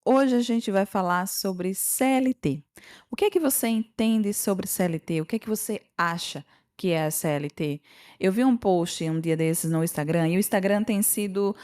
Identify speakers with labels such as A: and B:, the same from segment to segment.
A: Hoje a gente vai falar sobre CLT. O que é que você entende sobre CLT? O que é que você acha que é a CLT? Eu vi um post um dia desses no Instagram, e o Instagram tem sido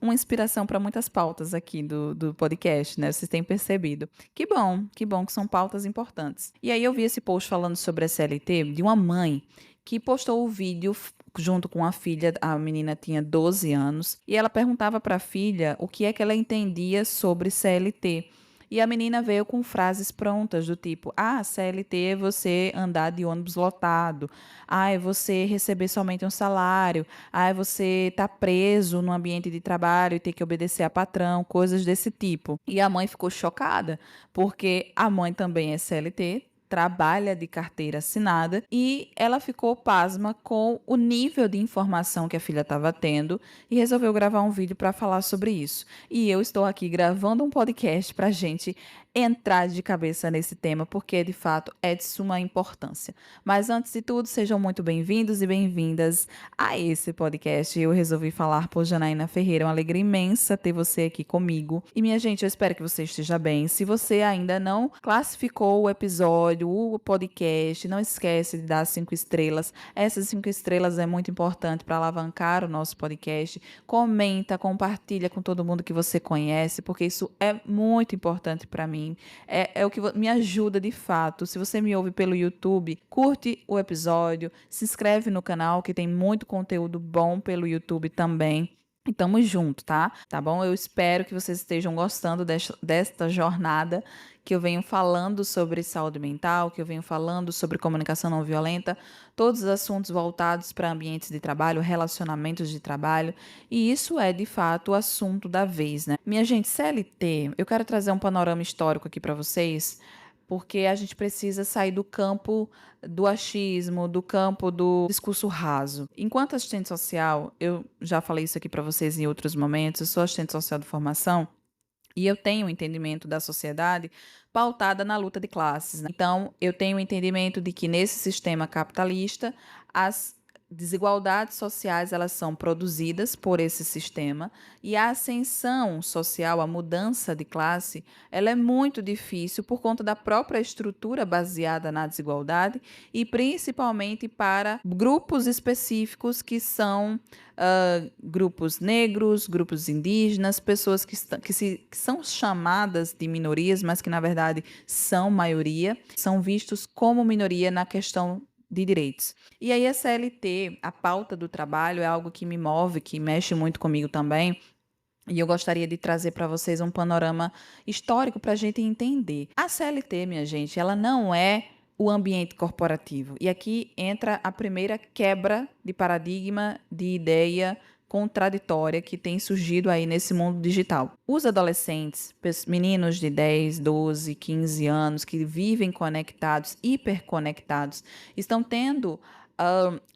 A: uma inspiração para muitas pautas aqui do podcast, né? Vocês têm percebido. Que bom que são pautas importantes. E aí eu vi esse post falando sobre a CLT de uma mãe que postou o vídeo junto com a filha. A menina tinha 12 anos, e ela perguntava para a filha o que é que ela entendia sobre CLT. E a menina veio com frases prontas do tipo: ah, CLT é você andar de ônibus lotado, ah, é você receber somente um salário, ah, é você estar preso no ambiente de trabalho e ter que obedecer a patrão, coisas desse tipo. E a mãe ficou chocada, porque a mãe também é CLT, trabalha de carteira assinada, e ela ficou pasma com o nível de informação que a filha estava tendo e resolveu gravar um vídeo para falar sobre isso. E eu estou aqui gravando um podcast para a gente entrar de cabeça nesse tema, porque de fato é de suma importância. Mas antes de tudo, sejam muito bem-vindos e bem-vindas a esse podcast. Eu resolvi falar por Janaína Ferreira, é uma alegria imensa ter você aqui comigo. E minha gente, eu espero que você esteja bem. Se você ainda não classificou o episódio, o podcast, não esquece de dar 5 estrelas. Essas 5 estrelas é muito importante para alavancar o nosso podcast. Comenta, compartilha com todo mundo que você conhece, porque isso é muito importante para mim. É o que me ajuda de fato. Se você me ouve pelo YouTube, curte o episódio, se inscreve no canal, que tem muito conteúdo bom pelo YouTube também. E tamo junto, tá? Tá bom? Eu espero que vocês estejam gostando desta jornada que eu venho falando sobre saúde mental, que eu venho falando sobre comunicação não violenta, todos os assuntos voltados para ambientes de trabalho, relacionamentos de trabalho, e isso é de fato o assunto da vez, né? Minha gente, CLT, eu quero trazer um panorama histórico aqui para vocês, porque a gente precisa sair do campo do achismo, do campo do discurso raso. Enquanto assistente social, eu já falei isso aqui para vocês em outros momentos, eu sou assistente social de formação, e eu tenho um entendimento da sociedade pautada na luta de classes, né? Então, eu tenho o entendimento de que nesse sistema capitalista, as desigualdades sociais elas são produzidas por esse sistema, e a ascensão social, a mudança de classe, ela é muito difícil por conta da própria estrutura baseada na desigualdade, e principalmente para grupos específicos que são grupos negros, grupos indígenas, pessoas que são chamadas de minorias, mas que na verdade são maioria, são vistos como minoria na questão de direitos. E aí a CLT, a pauta do trabalho, é algo que me move, que mexe muito comigo também. E eu gostaria de trazer para vocês um panorama histórico para a gente entender. A CLT, minha gente, ela não é o ambiente corporativo. E aqui entra a primeira quebra de paradigma, de ideia contraditória que tem surgido aí nesse mundo digital. Os adolescentes, meninos de 10, 12, 15 anos que vivem conectados, hiperconectados, estão tendo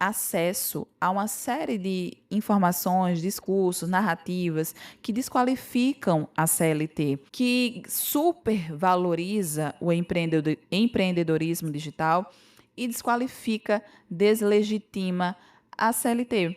A: acesso a uma série de informações, discursos, narrativas que desqualificam a CLT, que supervaloriza o empreendedorismo digital e desqualifica, deslegitima a CLT.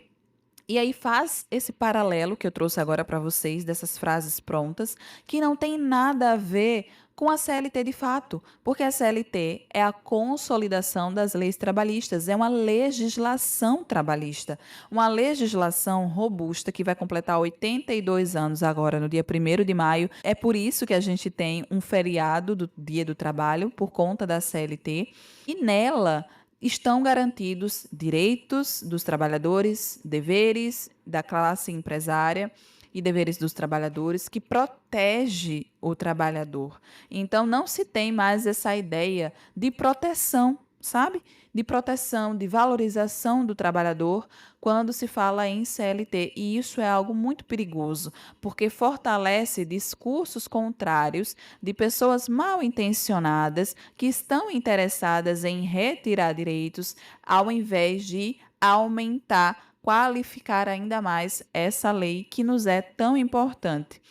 A: E aí faz esse paralelo que eu trouxe agora para vocês, dessas frases prontas, que não tem nada a ver com a CLT de fato, porque a CLT é a consolidação das leis trabalhistas, é uma legislação trabalhista, uma legislação robusta que vai completar 82 anos agora, no dia 1º de maio. É por isso que a gente tem um feriado do Dia do Trabalho, por conta da CLT, e nela estão garantidos direitos dos trabalhadores, deveres da classe empresária e deveres dos trabalhadores, que protege o trabalhador. Então não se tem mais essa ideia de proteção, sabe? De proteção, de valorização do trabalhador quando se fala em CLT. E isso é algo muito perigoso, porque fortalece discursos contrários de pessoas mal intencionadas que estão interessadas em retirar direitos, ao invés de aumentar, qualificar ainda mais essa lei que nos é tão importante.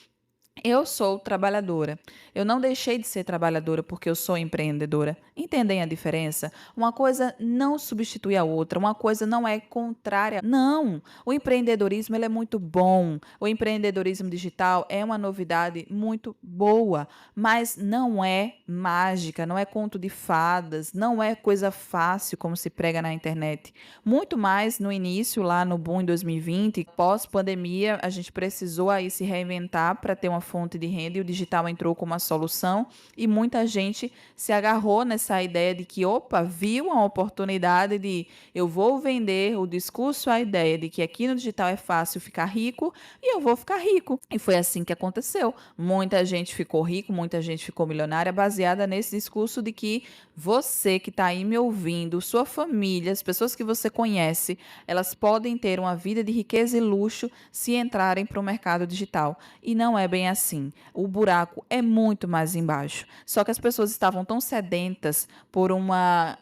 A: Eu sou trabalhadora. Eu não deixei de ser trabalhadora porque eu sou empreendedora. Entendem a diferença? Uma coisa não substitui a outra, uma coisa não é contrária. Não! O empreendedorismo ele é muito bom. O empreendedorismo digital é uma novidade muito boa, mas não é mágica, não é conto de fadas, não é coisa fácil como se prega na internet. Muito mais no início, lá no boom em 2020, pós-pandemia, a gente precisou aí se reinventar para ter uma fonte de renda e o digital entrou como uma solução e muita gente se agarrou nessa ideia de que, opa, viu uma oportunidade de eu vou vender o discurso, a ideia de que aqui no digital é fácil ficar rico e eu vou ficar rico. E foi assim que aconteceu. Muita gente ficou rico, muita gente ficou milionária baseada nesse discurso de que você que está aí me ouvindo, sua família, as pessoas que você conhece, elas podem ter uma vida de riqueza e luxo se entrarem para o mercado digital. E não é bem assim. O buraco é muito mais embaixo. Só que as pessoas estavam tão sedentas por uma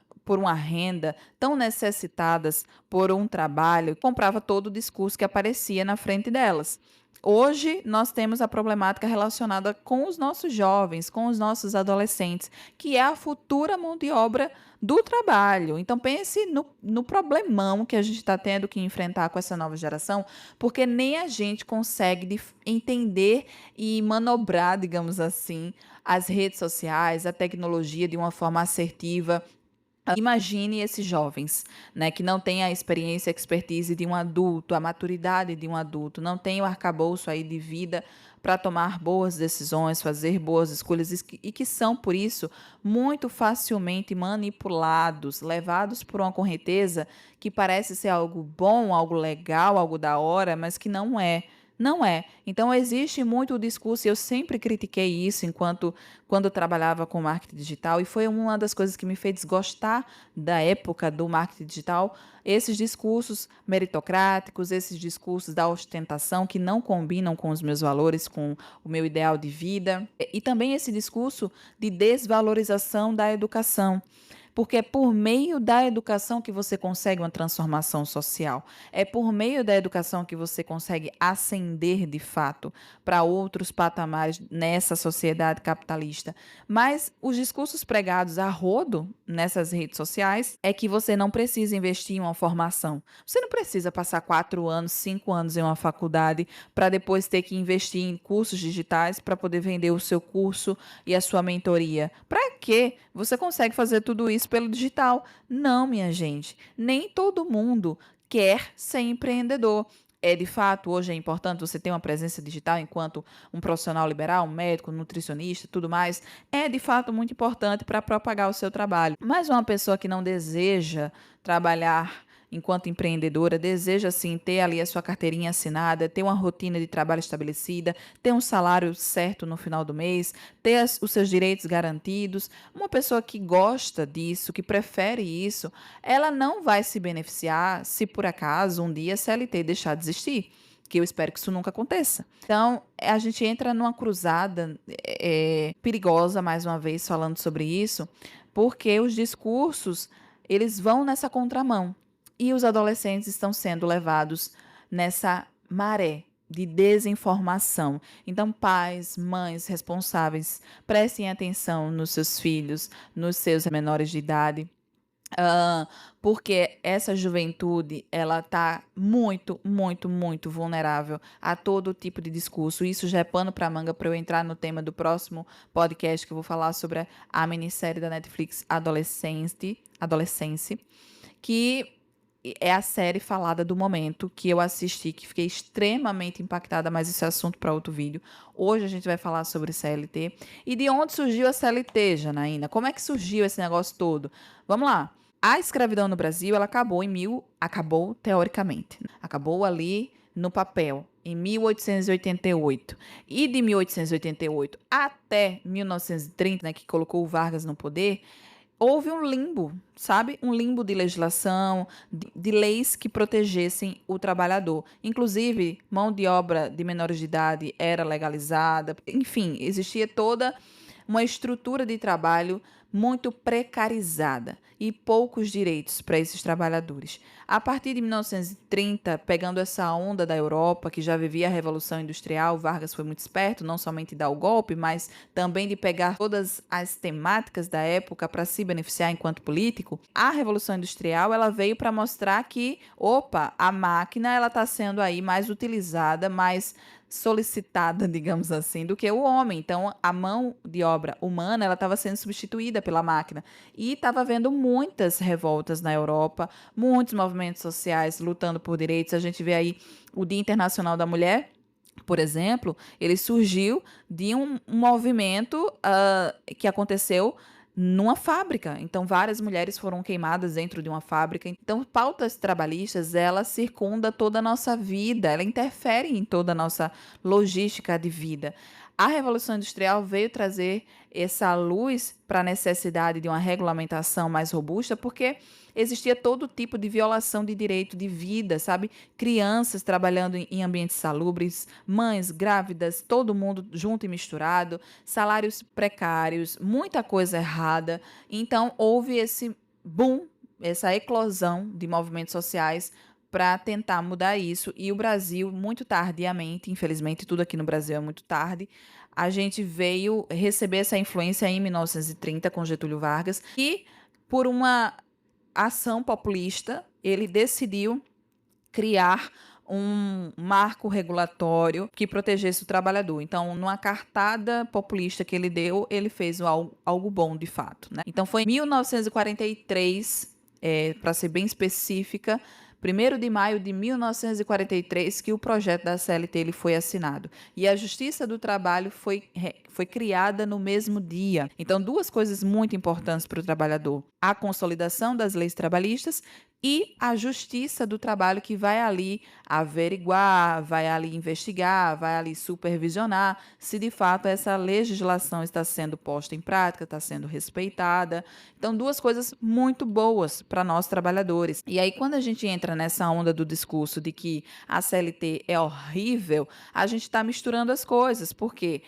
A: renda, tão necessitadas por um trabalho, que comprava todo o discurso que aparecia na frente delas. Hoje, nós temos a problemática relacionada com os nossos jovens, com os nossos adolescentes, que é a futura mão de obra do trabalho. Então, pense no problemão que a gente está tendo que enfrentar com essa nova geração, porque nem a gente consegue entender e manobrar, digamos assim, as redes sociais, a tecnologia de uma forma assertiva. Imagine esses jovens, né, que não têm a experiência, a expertise de um adulto, a maturidade de um adulto, não têm o arcabouço aí de vida para tomar boas decisões, fazer boas escolhas e que são, por isso, muito facilmente manipulados, levados por uma correnteza que parece ser algo bom, algo legal, algo da hora, mas que não é. Não é. Então, existe muito o discurso, e eu sempre critiquei isso quando eu trabalhava com marketing digital, e foi uma das coisas que me fez desgostar da época do marketing digital, esses discursos meritocráticos, esses discursos da ostentação que não combinam com os meus valores, com o meu ideal de vida, e também esse discurso de desvalorização da educação. Porque é por meio da educação que você consegue uma transformação social. É por meio da educação que você consegue ascender de fato para outros patamares nessa sociedade capitalista. Mas os discursos pregados a rodo nessas redes sociais é que você não precisa investir em uma formação. Você não precisa passar 4 anos, 5 anos em uma faculdade para depois ter que investir em cursos digitais para poder vender o seu curso e a sua mentoria. Para quê? Você consegue fazer tudo isso pelo digital. Não, minha gente. Nem todo mundo quer ser empreendedor. É de fato, hoje é importante você ter uma presença digital enquanto um profissional liberal, um médico, um nutricionista, tudo mais. É de fato muito importante para propagar o seu trabalho. Mas uma pessoa que não deseja trabalhar enquanto empreendedora, deseja sim ter ali a sua carteirinha assinada, ter uma rotina de trabalho estabelecida, ter um salário certo no final do mês, ter os seus direitos garantidos. Uma pessoa que gosta disso, que prefere isso, ela não vai se beneficiar se por acaso um dia a CLT deixar de existir. Que eu espero que isso nunca aconteça. Então, a gente entra numa cruzada perigosa, mais uma vez, falando sobre isso, porque os discursos, eles vão nessa contramão. E os adolescentes estão sendo levados nessa maré de desinformação. Então, pais, mães responsáveis, prestem atenção nos seus filhos, nos seus menores de idade, porque essa juventude ela está muito, muito, muito vulnerável a todo tipo de discurso. Isso já é pano para manga para eu entrar no tema do próximo podcast que eu vou falar sobre a minissérie da Netflix Adolescência, que é a série falada do momento que eu assisti, que fiquei extremamente impactada, mas isso é assunto para outro vídeo. Hoje a gente vai falar sobre CLT. E de onde surgiu a CLT, Janaína? Como é que surgiu esse negócio todo? Vamos lá. A escravidão no Brasil, ela acabou teoricamente. Acabou ali no papel, em 1888. E de 1888 até 1930, né, que colocou o Vargas no poder, houve um limbo, sabe? Um limbo de legislação, de leis que protegessem o trabalhador. Inclusive, mão de obra de menores de idade era legalizada. Enfim, existia toda uma estrutura de trabalho muito precarizada e poucos direitos para esses trabalhadores. A partir de 1930, pegando essa onda da Europa, que já vivia a Revolução Industrial, Vargas foi muito esperto, não somente de dar o golpe, mas também de pegar todas as temáticas da época para se beneficiar enquanto político. A Revolução Industrial ela veio para mostrar que, opa, a máquina ela está sendo aí mais utilizada, mais solicitada, digamos assim, do que o homem. Então, a mão de obra humana ela estava sendo substituída pela máquina e estava havendo muitas revoltas na Europa, muitos movimentos sociais lutando por direitos. A gente vê aí o Dia Internacional da Mulher. Por exemplo, ele surgiu de um movimento que aconteceu numa fábrica. Então, várias mulheres foram queimadas dentro de uma fábrica. Então, pautas trabalhistas, ela circunda toda a nossa vida, ela interfere em toda a nossa logística de vida. A Revolução Industrial veio trazer essa luz para a necessidade de uma regulamentação mais robusta, porque existia todo tipo de violação de direito de vida, sabe? Crianças trabalhando em ambientes salubres, mães grávidas, todo mundo junto e misturado, salários precários, muita coisa errada. Então, houve esse boom, essa eclosão de movimentos sociais para tentar mudar isso. E o Brasil, muito tardiamente, infelizmente, tudo aqui no Brasil é muito tarde, a gente veio receber essa influência em 1930 com Getúlio Vargas e por uma ação populista, ele decidiu criar um marco regulatório que protegesse o trabalhador. Então, numa cartada populista que ele deu, ele fez algo bom de fato, né? Então, foi em 1943, para ser bem específica, 1º de maio de 1943, que o projeto da CLT ele foi assinado. E a Justiça do Trabalho foi criada no mesmo dia. Então, duas coisas muito importantes para o trabalhador: a consolidação das leis trabalhistas e a Justiça do Trabalho, que vai ali averiguar, vai ali investigar, vai ali supervisionar se de fato essa legislação está sendo posta em prática, está sendo respeitada. Então, duas coisas muito boas para nós trabalhadores. E aí, quando a gente entra nessa onda do discurso de que a CLT é horrível, a gente está misturando as coisas, porque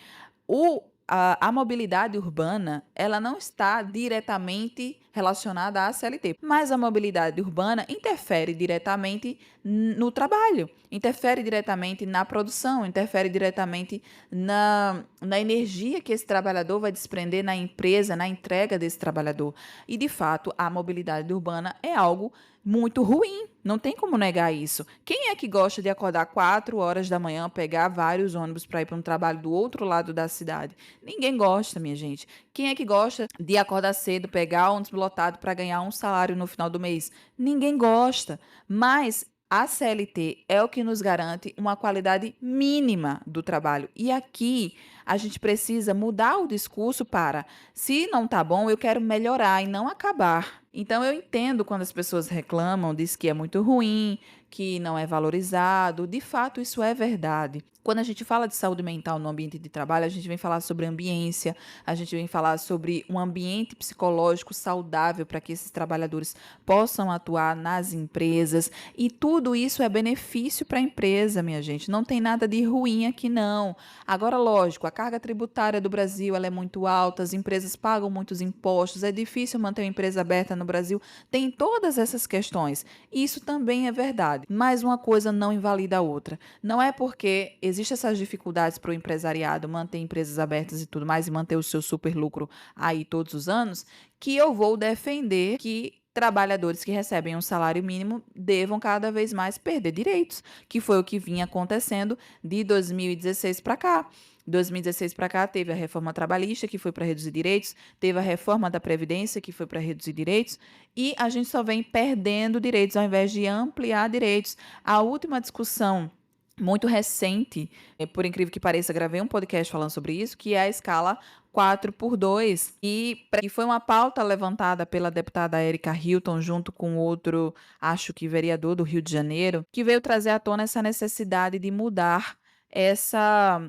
A: a mobilidade urbana, ela não está diretamente relacionada à CLT, mas a mobilidade urbana interfere diretamente no trabalho, interfere diretamente na produção, interfere diretamente na energia que esse trabalhador vai desprender na empresa, na entrega desse trabalhador. E, de fato, a mobilidade urbana é algo muito ruim, não tem como negar isso. Quem é que gosta de acordar 4 horas da manhã, pegar vários ônibus para ir para um trabalho do outro lado da cidade? Ninguém gosta, minha gente. Quem é que gosta de acordar cedo, pegar ônibus lotado para ganhar um salário no final do mês? Ninguém gosta. Mas a CLT é o que nos garante uma qualidade mínima do trabalho. E aqui a gente precisa mudar o discurso para, se não está bom, eu quero melhorar e não acabar. Então eu entendo quando as pessoas reclamam, diz que é muito ruim, que não é valorizado. De fato, isso é verdade. Quando a gente fala de saúde mental no ambiente de trabalho, a gente vem falar sobre ambiência, a gente vem falar sobre um ambiente psicológico saudável para que esses trabalhadores possam atuar nas empresas. E tudo isso é benefício para a empresa, minha gente. Não tem nada de ruim aqui, não. Agora, lógico, a carga tributária do Brasil ela é muito alta, as empresas pagam muitos impostos, é difícil manter uma empresa aberta no Brasil. Tem todas essas questões. Isso também é verdade. Mas uma coisa não invalida a outra. Não é porque existem essas dificuldades para o empresariado manter empresas abertas e tudo mais, e manter o seu super lucro aí todos os anos, que eu vou defender que trabalhadores que recebem um salário mínimo devam cada vez mais perder direitos, que foi o que vinha acontecendo de 2016 para cá. 2016 para cá teve a reforma trabalhista, que foi para reduzir direitos, teve a reforma da Previdência, que foi para reduzir direitos, e a gente só vem perdendo direitos ao invés de ampliar direitos. A última discussão muito recente, por incrível que pareça, gravei um podcast falando sobre isso, que é a escala 4x2, e foi uma pauta levantada pela deputada Erika Hilton, junto com outro, acho que vereador do Rio de Janeiro, que veio trazer à tona essa necessidade de mudar essa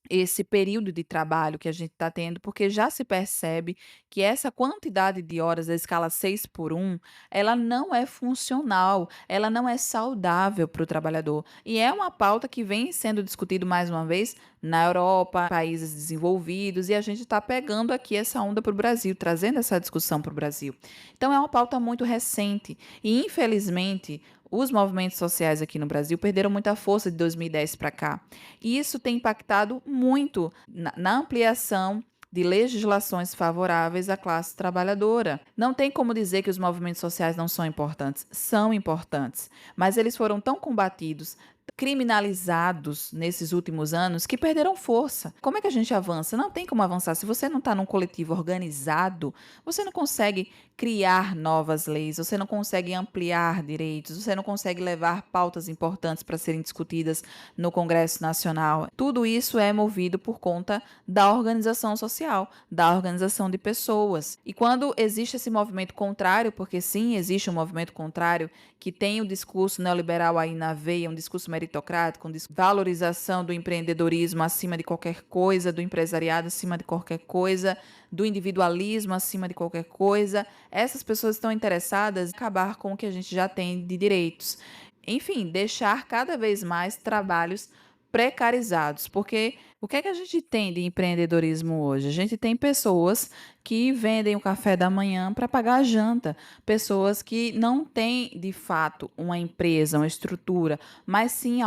A: esse período de trabalho que a gente está tendo, porque já se percebe que essa quantidade de horas da escala 6 por 1, ela não é funcional, ela não é saudável para o trabalhador. E é uma pauta que vem sendo discutido mais uma vez na Europa, países desenvolvidos, e a gente está pegando aqui essa onda para o Brasil, trazendo essa discussão para o Brasil. Então é uma pauta muito recente e, infelizmente, os movimentos sociais aqui no Brasil perderam muita força de 2010 para cá. E isso tem impactado muito na ampliação de legislações favoráveis à classe trabalhadora. Não tem como dizer que os movimentos sociais não são importantes, mas eles foram tão combatidos, criminalizados nesses últimos anos que perderam força. Como é que a gente avança? Não tem como avançar. Se você não está num coletivo organizado, você não consegue criar novas leis, você não consegue ampliar direitos, você não consegue levar pautas importantes para serem discutidas no Congresso Nacional. Tudo isso é movido por conta da organização social, da organização de pessoas. E quando existe esse movimento contrário, porque sim, existe um movimento contrário que tem o discurso neoliberal aí na veia, um discurso meritocrático, valorização do empreendedorismo acima de qualquer coisa, do empresariado acima de qualquer coisa, do individualismo acima de qualquer coisa, essas pessoas estão interessadas em acabar com o que a gente já tem de direitos. Enfim, deixar cada vez mais trabalhos precarizados, porque o que é que a gente tem de empreendedorismo hoje? A gente tem pessoas que vendem o café da manhã para pagar a janta, pessoas que não têm de fato uma empresa, uma estrutura, mas sim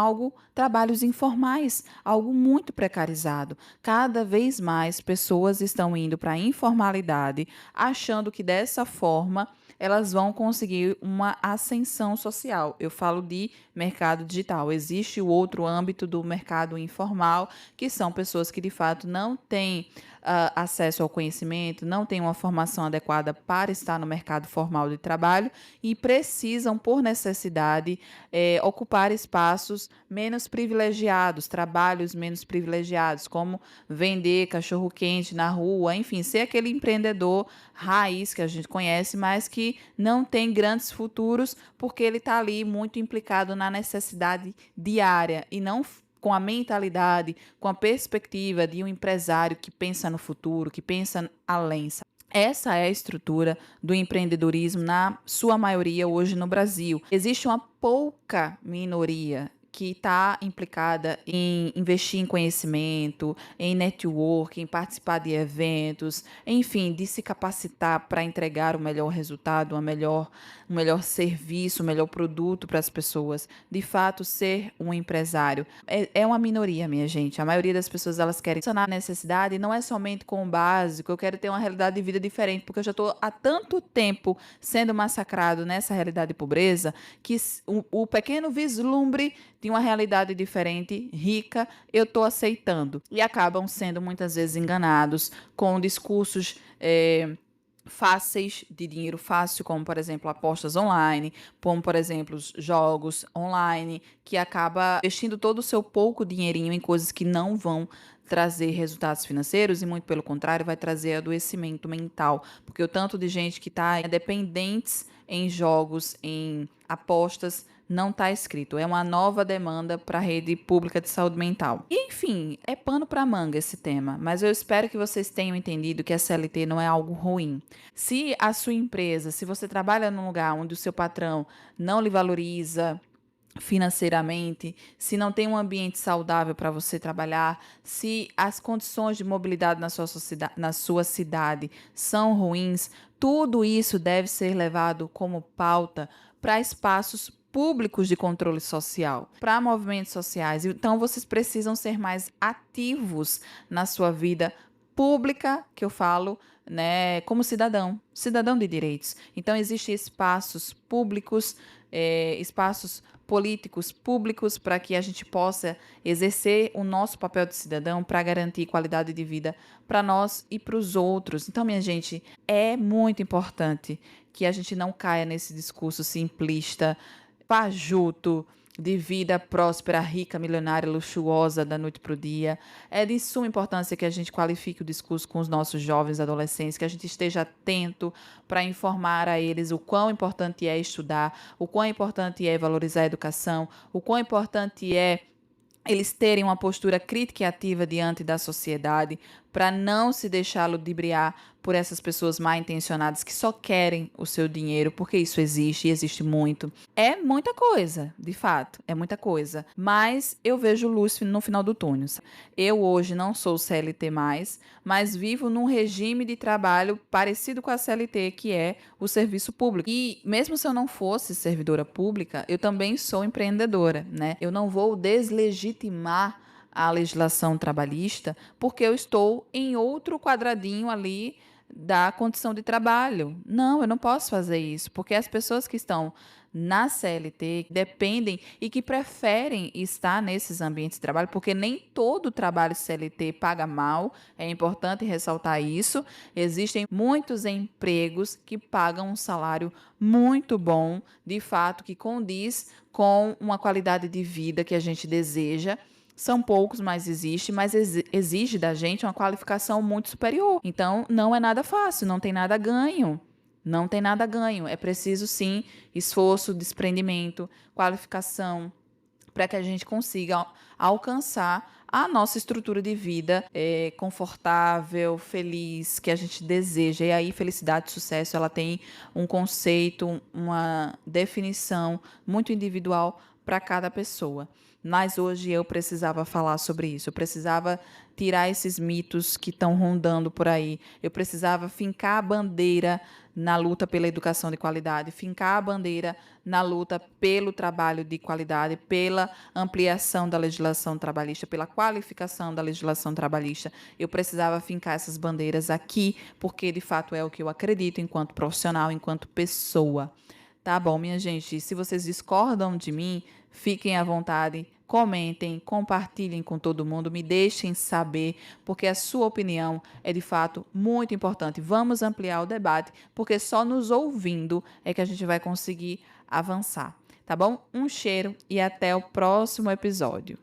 A: trabalhos informais, algo muito precarizado. Cada vez mais pessoas estão indo para a informalidade, achando que dessa forma elas vão conseguir uma ascensão social. Eu falo de mercado digital. Existe o outro âmbito do mercado informal, que são pessoas que de fato não têm acesso ao conhecimento, não têm uma formação adequada para estar no mercado formal de trabalho e precisam, por necessidade, ocupar espaços menos privilegiados, trabalhos menos privilegiados, como vender cachorro-quente na rua, enfim, ser aquele empreendedor raiz que a gente conhece, mas que não tem grandes futuros porque ele está ali muito implicado na necessidade diária e não com a mentalidade, com a perspectiva de um empresário que pensa no futuro, que pensa além. Essa é a estrutura do empreendedorismo na sua maioria hoje no Brasil. Existe uma pouca minoria que está implicada em investir em conhecimento, em network, em participar de eventos, enfim, de se capacitar para entregar o melhor resultado, um melhor serviço, um melhor produto para as pessoas. De fato, ser um empresário é uma minoria, minha gente. A maioria das pessoas elas querem sanar a necessidade e não é somente com o básico. Eu quero ter uma realidade de vida diferente, porque eu já estou há tanto tempo sendo massacrado nessa realidade de pobreza que o pequeno vislumbre de uma realidade diferente, rica, eu estou aceitando. E acabam sendo muitas vezes enganados com discursos fáceis, de dinheiro fácil, como, por exemplo, apostas online, como, por exemplo, jogos online, que acaba investindo todo o seu pouco dinheirinho em coisas que não vão trazer resultados financeiros e, muito pelo contrário, vai trazer adoecimento mental, porque o tanto de gente que está dependentes em jogos, em apostas, não está escrito. É uma nova demanda para a rede pública de saúde mental. E, enfim, é pano para manga esse tema, mas eu espero que vocês tenham entendido que a CLT não é algo ruim. Se a sua empresa, se você trabalha num lugar onde o seu patrão não lhe valoriza financeiramente, se não tem um ambiente saudável para você trabalhar, se as condições de mobilidade na sua cidade são ruins, tudo isso deve ser levado como pauta para espaços públicos de controle social, para movimentos sociais. Então, vocês precisam ser mais ativos na sua vida pública, que eu falo, né, como cidadão de direitos. Então, existem espaços públicos, espaços políticos públicos para que a gente possa exercer o nosso papel de cidadão para garantir qualidade de vida para nós e para os outros. Então, minha gente, é muito importante que a gente não caia nesse discurso simplista, fajuto, de vida próspera, rica, milionária, luxuosa da noite para o dia. É de suma importância que a gente qualifique o discurso com os nossos jovens adolescentes, que a gente esteja atento para informar a eles o quão importante é estudar, o quão importante é valorizar a educação, o quão importante é eles terem uma postura crítica e ativa diante da sociedade, para não se deixar ludibriar por essas pessoas mal intencionadas que só querem o seu dinheiro, porque isso existe e existe muito. É muita coisa, de fato, é muita coisa. Mas eu vejo luz no final do túnel. Eu hoje não sou CLT mais, mas vivo num regime de trabalho parecido com a CLT, que é o serviço público. E mesmo se eu não fosse servidora pública, eu também sou empreendedora, né? Eu não vou deslegitimar a legislação trabalhista, porque eu estou em outro quadradinho ali da condição de trabalho. Não, eu não posso fazer isso, porque as pessoas que estão na CLT dependem e que preferem estar nesses ambientes de trabalho, porque nem todo trabalho CLT paga mal, é importante ressaltar isso. Existem muitos empregos que pagam um salário muito bom, de fato, que condiz com uma qualidade de vida que a gente deseja. São poucos, mas existe, mas exige da gente uma qualificação muito superior. Então, não é nada fácil, não tem nada ganho. Não tem nada ganho. É preciso, sim, esforço, desprendimento, qualificação, para que a gente consiga alcançar a nossa estrutura de vida confortável, feliz, que a gente deseja. E aí, felicidade e sucesso, ela tem um conceito, uma definição muito individual para cada pessoa. Mas hoje eu precisava falar sobre isso. Eu precisava tirar esses mitos que estão rondando por aí. Eu precisava fincar a bandeira na luta pela educação de qualidade, fincar a bandeira na luta pelo trabalho de qualidade, pela ampliação da legislação trabalhista, pela qualificação da legislação trabalhista. Eu precisava fincar essas bandeiras aqui, porque de fato é o que eu acredito enquanto profissional, enquanto pessoa. Tá bom, minha gente? Se vocês discordam de mim, fiquem à vontade, comentem, compartilhem com todo mundo, me deixem saber, porque a sua opinião é de fato muito importante. Vamos ampliar o debate, porque só nos ouvindo é que a gente vai conseguir avançar. Tá bom? Um cheiro e até o próximo episódio.